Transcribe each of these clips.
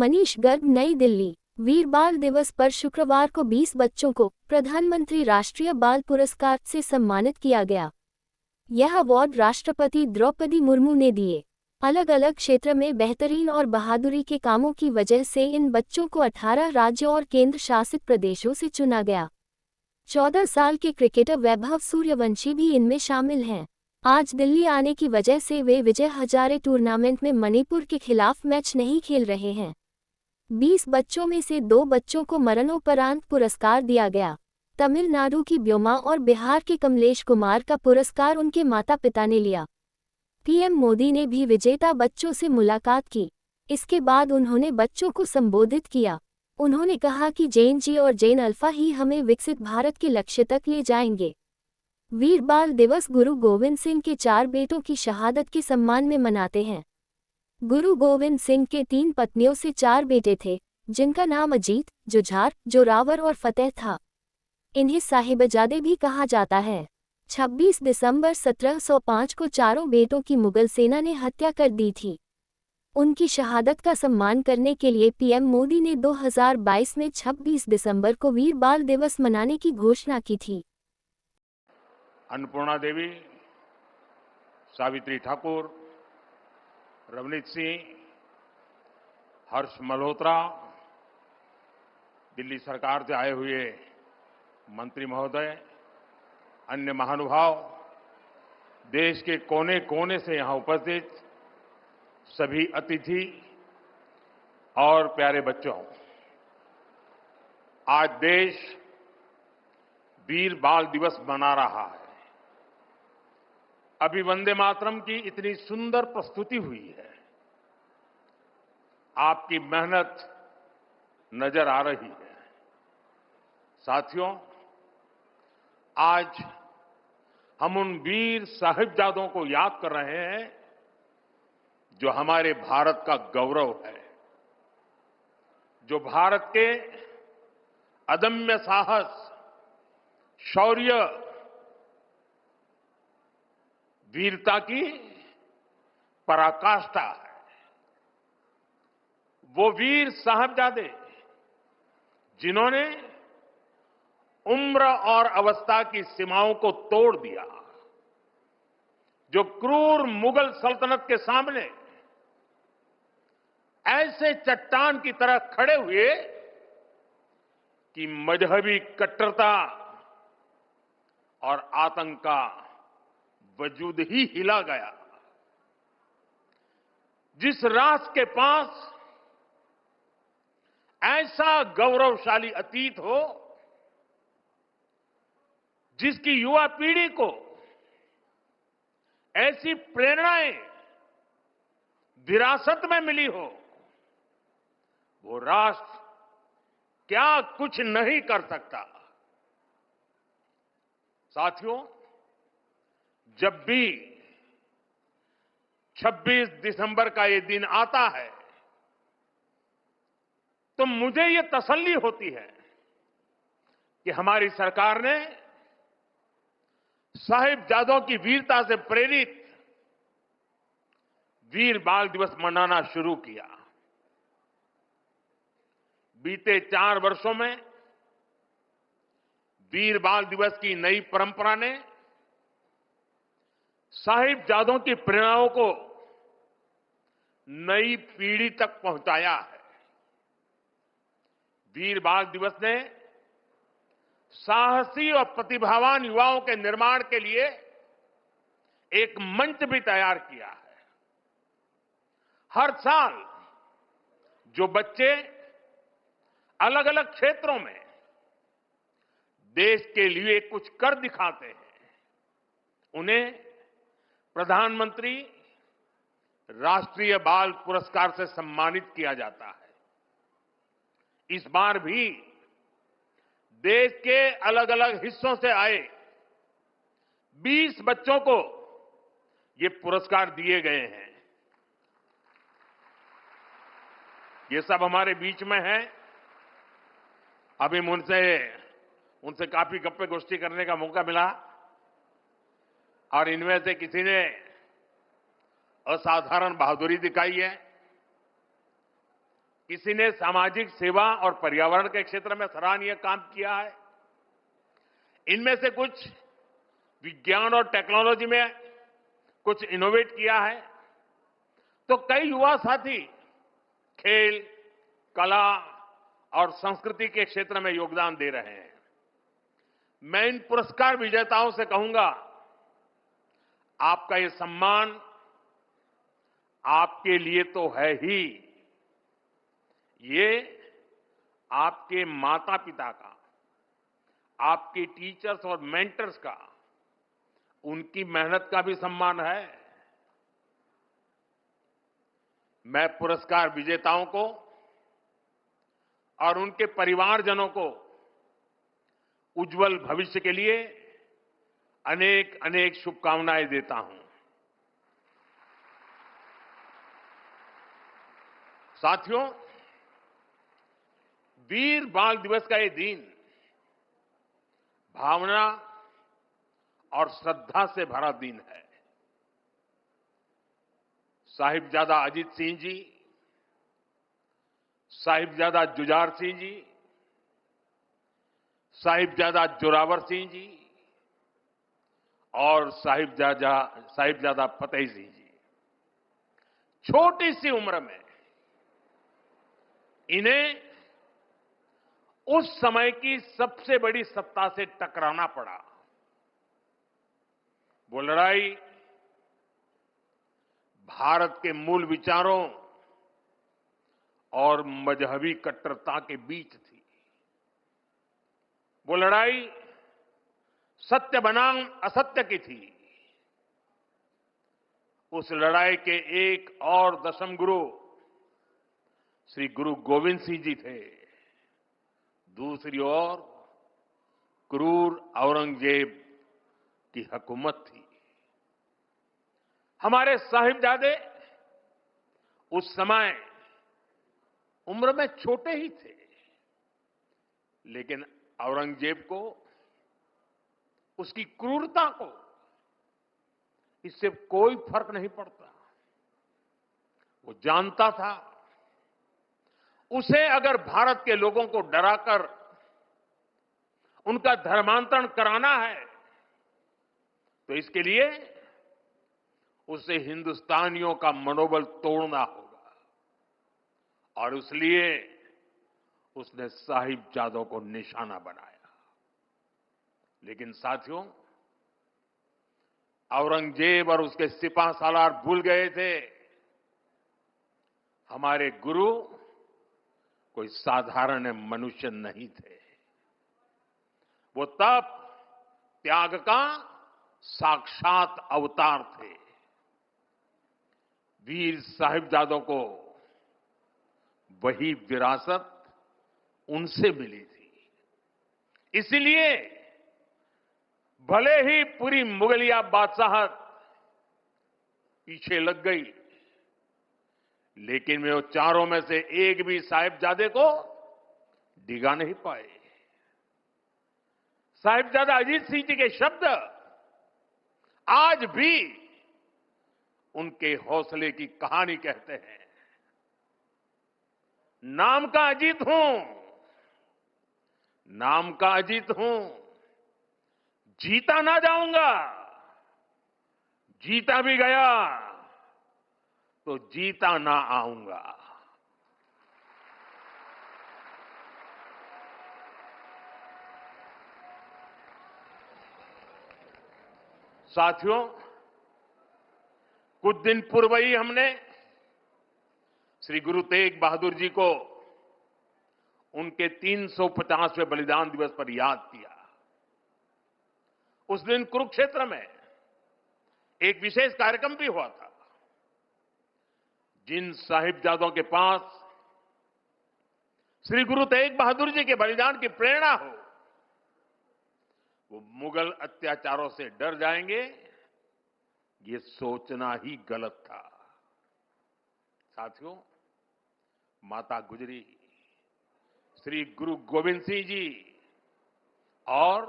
मनीष गर्ग, नई दिल्ली। वीर बाल दिवस पर शुक्रवार को 20 बच्चों को प्रधानमंत्री राष्ट्रीय बाल पुरस्कार से सम्मानित किया गया। यह अवार्ड राष्ट्रपति द्रौपदी मुर्मू ने दिए। अलग अलग क्षेत्र में बेहतरीन और बहादुरी के कामों की वजह से इन बच्चों को 18 राज्यों और केंद्र शासित प्रदेशों से चुना गया। 14 साल के क्रिकेटर वैभव सूर्यवंशी भी इनमें शामिल हैं। आज दिल्ली आने की वजह से वे विजय हजारे टूर्नामेंट में मणिपुर के खिलाफ मैच नहीं खेल रहे हैं। 20 बच्चों में से 2 बच्चों को मरणोपरांत पुरस्कार दिया गया। तमिलनाडु की ब्योमा और बिहार के कमलेश कुमार का पुरस्कार उनके माता पिता ने लिया। पीएम मोदी ने भी विजेता बच्चों से मुलाकात की। इसके बाद उन्होंने बच्चों को संबोधित किया। उन्होंने कहा कि जैन जी और जैन अल्फा ही हमें विकसित भारत के लक्ष्य तक ले जाएंगे। वीर बाल दिवस गुरु गोविंद सिंह के 4 बेटों की शहादत के सम्मान में मनाते हैं। गुरु गोविंद सिंह के 3 पत्नियों से 4 बेटे थे, जिनका नाम अजीत, जुझार, जोरावर और फतेह था। इन्हें साहिबजादे भी कहा जाता है। 26 दिसंबर 1705 को चारों बेटों की मुगल सेना ने हत्या कर दी थी। उनकी शहादत का सम्मान करने के लिए पीएम मोदी ने 2022 में 26 दिसंबर को वीर बाल दिवस मनाने की घोषणा की थी। अन्नपूर्णा देवी, सावित्री ठाकुर, रवनीत सिंह, हर्ष मल्होत्रा, दिल्ली सरकार से आए हुए मंत्री महोदय, अन्य महानुभाव, देश के कोने कोने से यहां उपस्थित सभी अतिथि और प्यारे बच्चों, आज देश वीर बाल दिवस मना रहा है। अभी वंदे मातरम की इतनी सुंदर प्रस्तुति हुई है। आपकी मेहनत नजर आ रही है। साथियों, आज हम उन वीर साहिबजादों को याद कर रहे हैं जो हमारे भारत का गौरव है, जो भारत के अदम्य साहस, शौर्य, वीरता की पराकाष्ठा है। वो वीर साहिबजादे जिन्होंने उम्र और अवस्था की सीमाओं को तोड़ दिया, जो क्रूर मुगल सल्तनत के सामने ऐसे चट्टान की तरह खड़े हुए कि मजहबी कट्टरता और आतंक का वजूद ही हिला गया। जिस राष्ट्र के पास ऐसा गौरवशाली अतीत हो, जिसकी युवा पीढ़ी को ऐसी प्रेरणाएं विरासत में मिली हो, वो राष्ट्र क्या कुछ नहीं कर सकता। साथियों, जब भी 26 दिसंबर का ये दिन आता है तो मुझे ये तसल्ली होती है कि हमारी सरकार ने साहिबजादों की वीरता से प्रेरित वीर बाल दिवस मनाना शुरू किया। बीते 4 वर्षों में वीर बाल दिवस की नई परंपरा ने साहिबजादों की प्रेरणाओं को नई पीढ़ी तक पहुंचाया है। वीर बाल दिवस ने साहसी और प्रतिभावान युवाओं के निर्माण के लिए एक मंच भी तैयार किया है। हर साल जो बच्चे अलग अलग क्षेत्रों में देश के लिए कुछ कर दिखाते हैं, उन्हें प्रधानमंत्री राष्ट्रीय बाल पुरस्कार से सम्मानित किया जाता है। इस बार भी देश के अलग अलग हिस्सों से आए 20 बच्चों को ये पुरस्कार दिए गए हैं। ये सब हमारे बीच में हैं। अभी उनसे काफी गप्पे गोष्ठी करने का मौका मिला और इनमें से किसी ने असाधारण बहादुरी दिखाई है, किसी ने सामाजिक सेवा और पर्यावरण के क्षेत्र में सराहनीय काम किया है। इनमें से कुछ विज्ञान और टेक्नोलॉजी में कुछ इनोवेट किया है, तो कई युवा साथी खेल, कला और संस्कृति के क्षेत्र में योगदान दे रहे हैं। मैं इन पुरस्कार विजेताओं से कहूंगा, आपका ये सम्मान आपके लिए तो है ही, ये आपके माता पिता का, आपके टीचर्स और मेंटर्स का, उनकी मेहनत का भी सम्मान है। मैं पुरस्कार विजेताओं को और उनके परिवारजनों को उज्जवल भविष्य के लिए अनेक अनेक शुभकामनाएं देता हूं। साथियों, वीर बाल दिवस का ये दिन भावना और श्रद्धा से भरा दिन है। साहिबजादा अजीत सिंह जी, साहिबजादा जुझार सिंह जी, साहिबजादा जोरावर सिंह जी और साहिबजादा फतेह सिंह जी, छोटी सी उम्र में इन्हें उस समय की सबसे बड़ी सत्ता से टकराना पड़ा। वो लड़ाई भारत के मूल विचारों और मजहबी कट्टरता के बीच थी। वो लड़ाई सत्य बनाम असत्य की थी। उस लड़ाई के एक और दशम गुरु श्री गुरु गोविंद सिंह जी थे। दूसरी ओर क्रूर औरंगजेब की हुकूमत थी। हमारे साहिबजादे उस समय उम्र में छोटे ही थे, लेकिन औरंगजेब को, उसकी क्रूरता को, इससे कोई फर्क नहीं पड़ता। वो जानता था, उसे अगर भारत के लोगों को डराकर उनका धर्मांतरण कराना है, तो इसके लिए उसे हिंदुस्तानियों का मनोबल तोड़ना होगा। और इसलिए उसने साहिबजादों को निशाना बनाया। लेकिन साथियों, औरंगजेब और उसके सिपह सालार भूल गए थे, हमारे गुरु कोई साधारण मनुष्य नहीं थे। वो तप त्याग का साक्षात अवतार थे। वीर साहिबजादों को वही विरासत उनसे मिली थी। इसलिए भले ही पूरी मुगलिया बादशाहत पीछे लग गई, लेकिन वे चारों में से एक भी साहिबजादे को डिगा नहीं पाए। साहिबजादा अजीत सिंह जी के शब्द आज भी उनके हौसले की कहानी कहते हैं। नाम का अजीत हूं, नाम का अजीत हूं, जीता ना जाऊंगा, जीता भी गया तो जीता ना आऊंगा। साथियों, कुछ दिन पूर्व ही हमने श्री गुरु तेग बहादुर जी को उनके 350वें बलिदान दिवस पर याद किया। उस दिन कुरुक्षेत्र में एक विशेष कार्यक्रम भी हुआ था। जिन साहिबजादों के पास श्री गुरु तेग बहादुर जी के बलिदान की प्रेरणा हो, वो मुगल अत्याचारों से डर जाएंगे, ये सोचना ही गलत था। साथियों, माता गुजरी, श्री गुरु गोविंद सिंह जी और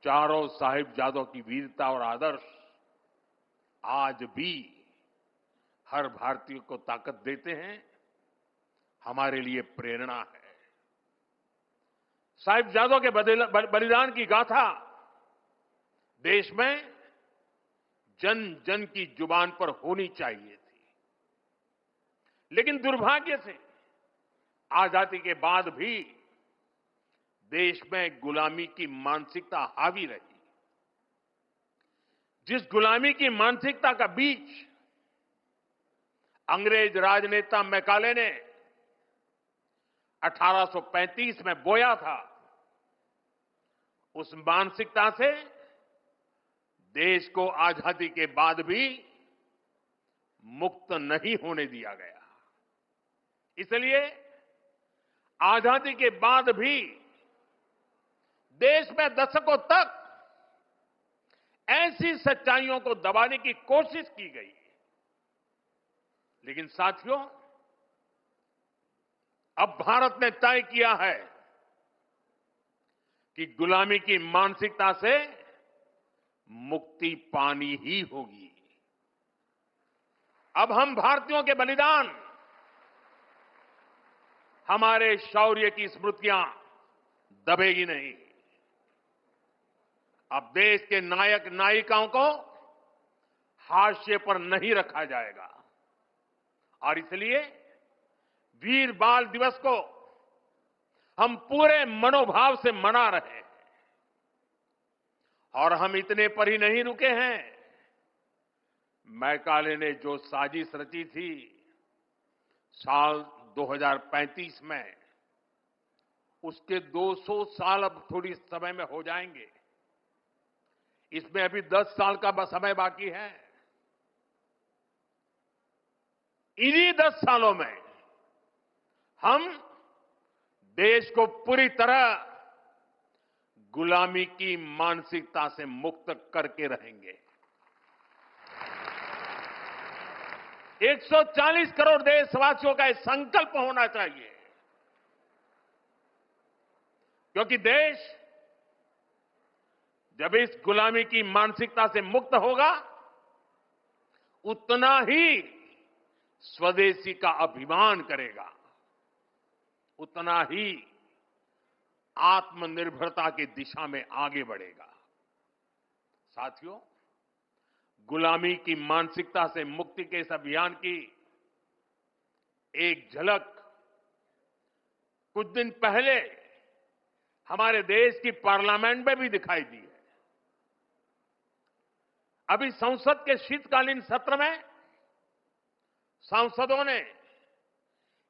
चारों साहिबजादों की वीरता और आदर्श आज भी हर भारतीय को ताकत देते हैं हमारे लिए प्रेरणा है। साहिबजादों के बलिदान की गाथा देश में जन जन की जुबान पर होनी चाहिए थी, लेकिन दुर्भाग्य से आजादी के बाद भी देश में गुलामी की मानसिकता हावी रही। जिस गुलामी की मानसिकता का बीज अंग्रेज राजनेता मैकाले ने 1835 में बोया था, उस मानसिकता से देश को आजादी के बाद भी मुक्त नहीं होने दिया गया। इसलिए आजादी के बाद भी देश में दशकों तक ऐसी सच्चाइयों को दबाने की कोशिश की गई। लेकिन साथियों, अब भारत ने तय किया है कि गुलामी की मानसिकता से मुक्ति पानी ही होगी। अब हम भारतीयों के बलिदान, हमारे शौर्य की स्मृतियां दबेगी नहीं। अब देश के नायक नायिकाओं को हाशिए पर नहीं रखा जाएगा और इसलिए वीर बाल दिवस को हम पूरे मनोभाव से मना रहे हैं। और हम इतने पर ही नहीं रुके हैं। मैकाले ने जो साजिश रची थी साल 2035 में, उसके 200 साल अब थोड़ी समय में हो जाएंगे। इसमें अभी 10 साल का समय बाकी है। इन्हीं 10 सालों में हम देश को पूरी तरह गुलामी की मानसिकता से मुक्त करके रहेंगे। 140 करोड़ देशवासियों का यह संकल्प होना चाहिए, क्योंकि देश जब इस गुलामी की मानसिकता से मुक्त होगा, उतना ही स्वदेशी का अभिमान करेगा, उतना ही आत्मनिर्भरता की दिशा में आगे बढ़ेगा। साथियों, गुलामी की मानसिकता से मुक्ति के इस अभियान की एक झलक कुछ दिन पहले हमारे देश की पार्लियामेंट में भी दिखाई दी है। अभी संसद के शीतकालीन सत्र में सांसदों ने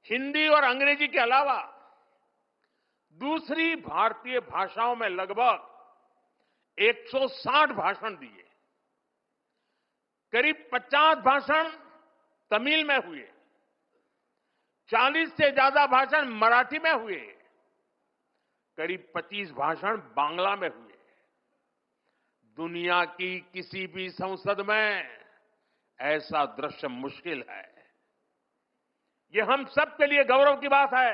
हिंदी और अंग्रेजी के अलावा दूसरी भारतीय भाषाओं में लगभग 160 भाषण दिए। करीब 50 भाषण तमिल में हुए, 40 से ज्यादा भाषण मराठी में हुए, करीब 25 भाषण बांग्ला में हुए। दुनिया की किसी भी संसद में ऐसा दृश्य मुश्किल है। ये हम सबके लिए गौरव की बात है।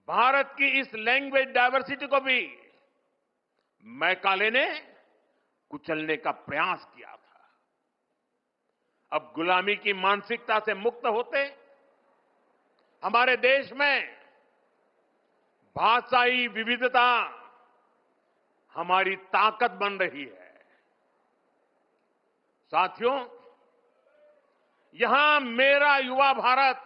भारत की इस लैंग्वेज डायवर्सिटी को भी मैकाले ने कुचलने का प्रयास किया था। अब गुलामी की मानसिकता से मुक्त होते हमारे देश में भाषाई विविधता हमारी ताकत बन रही है। साथियों, यहां मेरा युवा भारत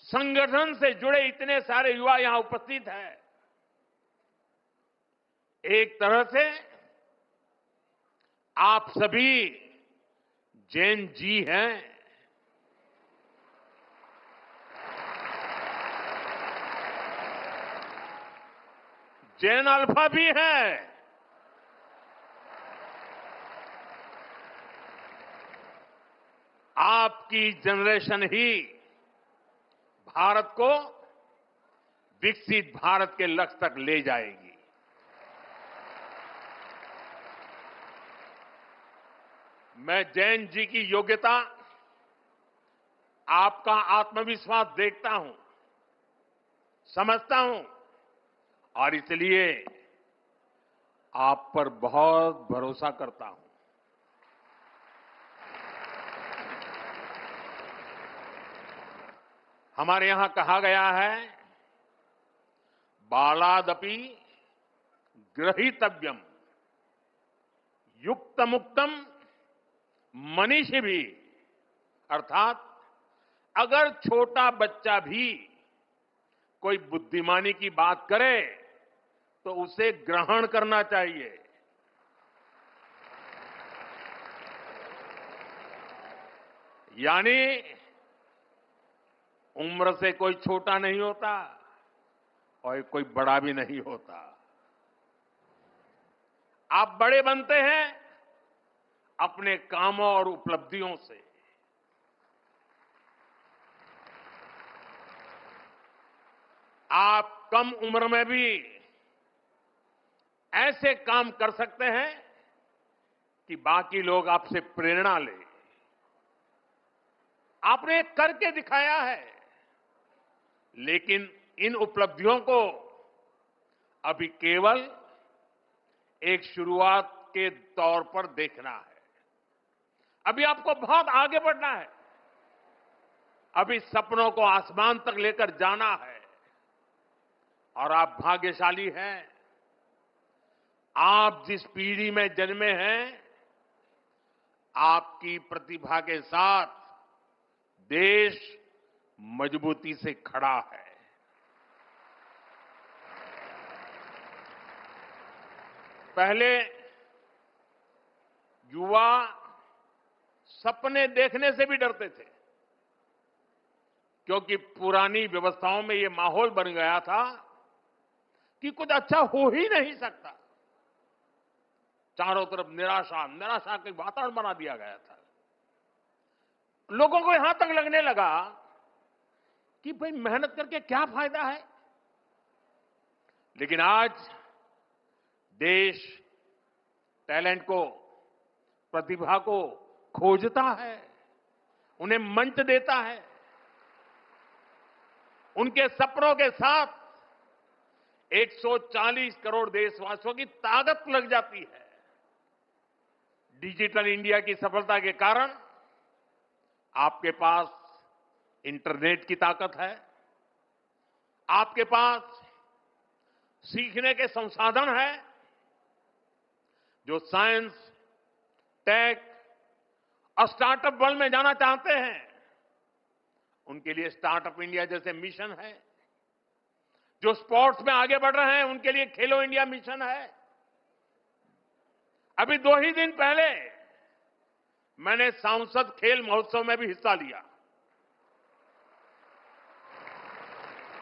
संगठन से जुड़े इतने सारे युवा यहां उपस्थित हैं। एक तरह से आप सभी जैन जी हैं। जैन अल्फा भी है। आपकी जनरेशन ही भारत को विकसित भारत के लक्ष्य तक ले जाएगी। मैं जैन जी की योग्यता, आपका आत्मविश्वास देखता हूं, समझता हूं और इसलिए आप पर बहुत भरोसा करता हूं। हमारे यहां कहा गया है, बालादपि ग्रहीतव्यम युक्त मुक्तम मनीषी भी, अर्थात अगर छोटा बच्चा भी कोई बुद्धिमानी की बात करे तो उसे ग्रहण करना चाहिए। यानी उम्र से कोई छोटा नहीं होता और कोई बड़ा भी नहीं होता। आप बड़े बनते हैं अपने कामों और उपलब्धियों से। आप कम उम्र में भी ऐसे काम कर सकते हैं कि बाकी लोग आपसे प्रेरणा लें। आपने करके दिखाया है, लेकिन इन उपलब्धियों को अभी केवल एक शुरुआत के तौर पर देखना है। अभी आपको बहुत आगे बढ़ना है। अभी सपनों को आसमान तक लेकर जाना है। और आप भाग्यशाली हैं। आप जिस पीढ़ी में जन्मे हैं, आपकी प्रतिभा के साथ देश मजबूती से खड़ा है। पहले युवा सपने देखने से भी डरते थे, क्योंकि पुरानी व्यवस्थाओं में यह माहौल बन गया था कि कुछ अच्छा हो ही नहीं सकता। चारों तरफ निराशा निराशा के वातावरण बना दिया गया था। लोगों को यहां तक लगने लगा कि भाई मेहनत करके क्या फायदा है। लेकिन आज देश टैलेंट को, प्रतिभा को खोजता है, उन्हें मंच देता है। उनके सपनों के साथ 140 करोड़ देशवासियों की ताकत लग जाती है। डिजिटल इंडिया की सफलता के कारण आपके पास इंटरनेट की ताकत है, आपके पास सीखने के संसाधन है। जो साइंस, टेक और स्टार्टअप वर्ल्ड में जाना चाहते हैं, उनके लिए स्टार्टअप इंडिया जैसे मिशन है। जो स्पोर्ट्स में आगे बढ़ रहे हैं, उनके लिए खेलो इंडिया मिशन है। अभी 2 ही दिन पहले मैंने सांसद खेल महोत्सव में भी हिस्सा लिया।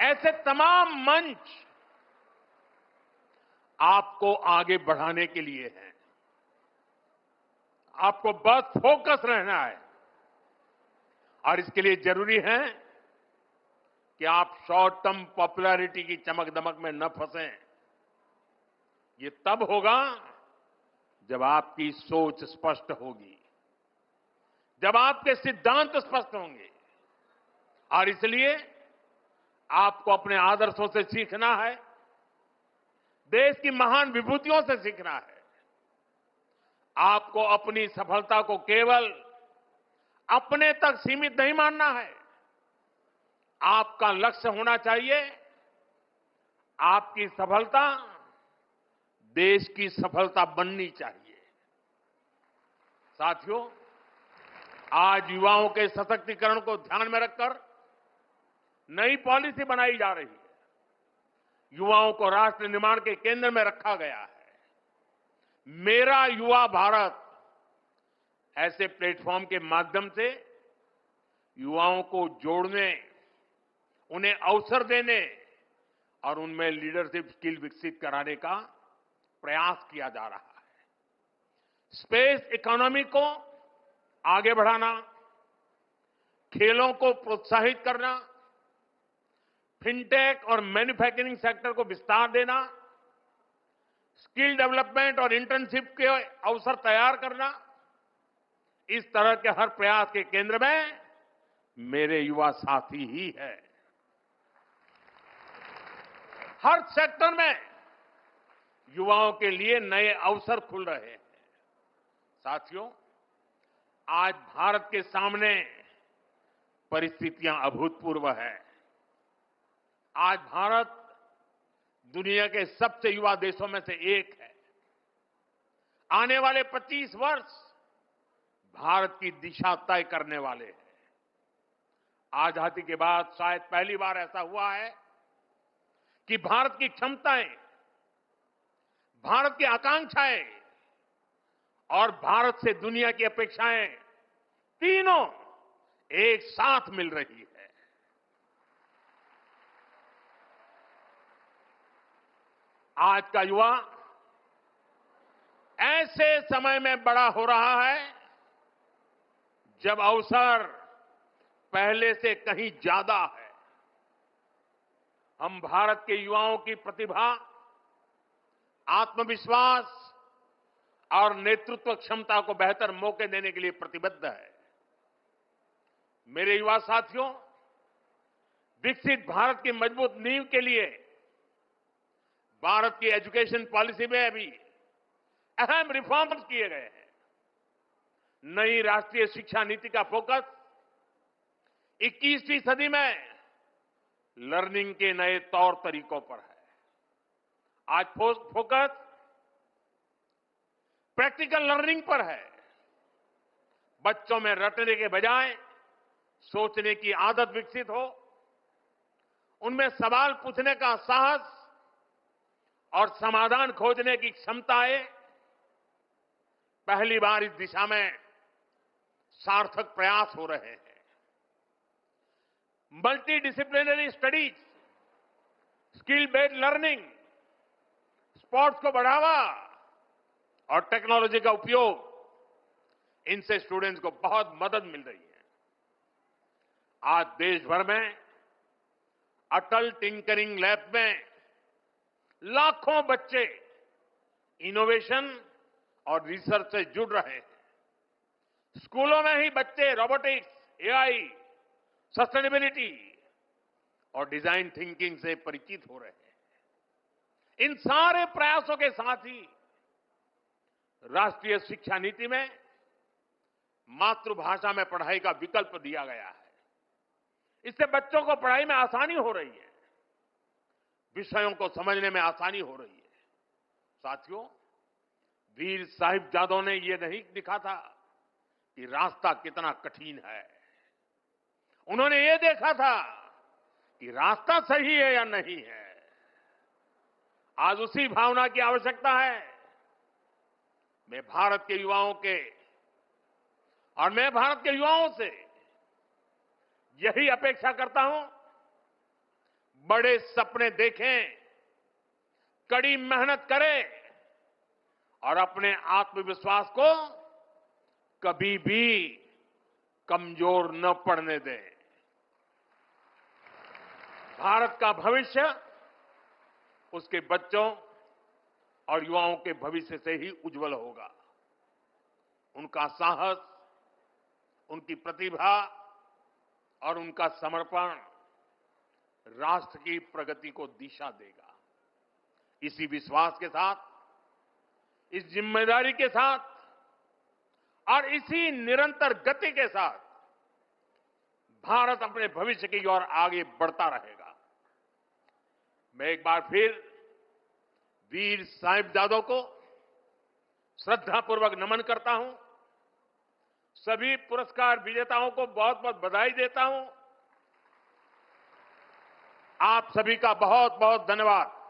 ऐसे तमाम मंच आपको आगे बढ़ाने के लिए हैं। आपको बस फोकस रहना है। और इसके लिए जरूरी है कि आप शॉर्ट टर्म पॉपुलैरिटी की चमक दमक में न फंसें। ये तब होगा जब आपकी सोच स्पष्ट होगी, जब आपके सिद्धांत स्पष्ट होंगे। और इसलिए आपको अपने आदर्शों से सीखना है, देश की महान विभूतियों से सीखना है। आपको अपनी सफलता को केवल अपने तक सीमित नहीं मानना है। आपका लक्ष्य होना चाहिए, आपकी सफलता देश की सफलता बननी चाहिए। साथियों, आज युवाओं के सशक्तिकरण को ध्यान में रखकर नई पॉलिसी बनाई जा रही है। युवाओं को राष्ट्र निर्माण के केंद्र में रखा गया है। मेरा युवा भारत ऐसे प्लेटफॉर्म के माध्यम से युवाओं को जोड़ने, उन्हें अवसर देने और उनमें लीडरशिप स्किल विकसित कराने का प्रयास किया जा रहा है। स्पेस इकोनॉमी को आगे बढ़ाना, खेलों को प्रोत्साहित करना, फिनटेक और मैन्युफैक्चरिंग सेक्टर को विस्तार देना, स्किल डेवलपमेंट और इंटर्नशिप के अवसर तैयार करना, इस तरह के हर प्रयास के केंद्र में मेरे युवा साथी ही है। हर सेक्टर में युवाओं के लिए नए अवसर खुल रहे हैं। साथियों, आज भारत के सामने परिस्थितियां अभूतपूर्व है। आज भारत दुनिया के सबसे युवा देशों में से एक है। आने वाले 25 वर्ष भारत की दिशा तय करने वाले हैं। आजादी के बाद शायद पहली बार ऐसा हुआ है कि भारत की क्षमताएं, भारत की आकांक्षाएं और भारत से दुनिया की अपेक्षाएं तीनों एक साथ मिल रही है। आज का युवा ऐसे समय में बड़ा हो रहा है जब अवसर पहले से कहीं ज्यादा है। हम भारत के युवाओं की प्रतिभा, आत्मविश्वास और नेतृत्व क्षमता को बेहतर मौके देने के लिए प्रतिबद्ध है। मेरे युवा साथियों, विकसित भारत की मजबूत नींव के लिए भारत की एजुकेशन पॉलिसी में अभी अहम रिफॉर्म्स किए गए हैं। नई राष्ट्रीय शिक्षा नीति का फोकस 21वीं सदी में लर्निंग के नए तौर तरीकों पर है। आज फोकस प्रैक्टिकल लर्निंग पर है। बच्चों में रटने के बजाय सोचने की आदत विकसित हो, उनमें सवाल पूछने का साहस और समाधान खोजने की क्षमता आए। पहली बार इस दिशा में सार्थक प्रयास हो रहे हैं। Multi disciplinary studies, skill based learning, sports को बढ़ावा और टेक्नोलॉजी का उपयोग, इनसे स्टूडेंट्स को बहुत मदद मिल रही है। आज देश भर में अटल टिंकरिंग लैब में लाखों बच्चे इनोवेशन और रिसर्च से जुड़ रहे हैं। स्कूलों में ही बच्चे रोबोटिक्स, एआई, सस्टेनेबिलिटी और डिजाइन थिंकिंग से परिचित हो रहे हैं। इन सारे प्रयासों के साथ ही राष्ट्रीय शिक्षा नीति में मातृभाषा में पढ़ाई का विकल्प दिया गया है। इससे बच्चों को पढ़ाई में आसानी हो रही है, विषयों को समझने में आसानी हो रही है। साथियों, वीर साहिबजादों ने यह नहीं दिखा था कि रास्ता कितना कठिन है। उन्होंने ये देखा था कि रास्ता सही है या नहीं है। आज उसी भावना की आवश्यकता है। मैं भारत के युवाओं से यही अपेक्षा करता हूं, बड़े सपने देखें, कड़ी मेहनत करें और अपने आत्मविश्वास को कभी भी कमजोर न पड़ने दें। भारत का भविष्य उसके बच्चों और युवाओं के भविष्य से ही उज्जवल होगा। उनका साहस, उनकी प्रतिभा और उनका समर्पण राष्ट्र की प्रगति को दिशा देगा। इसी विश्वास के साथ, इस जिम्मेदारी के साथ और इसी निरंतर गति के साथ भारत अपने भविष्य की ओर आगे बढ़ता रहेगा। मैं एक बार फिर वीर साहिबजादों को श्रद्धापूर्वक नमन करता हूं। सभी पुरस्कार विजेताओं को बहुत बहुत बधाई देता हूं। आप सभी का बहुत बहुत धन्यवाद।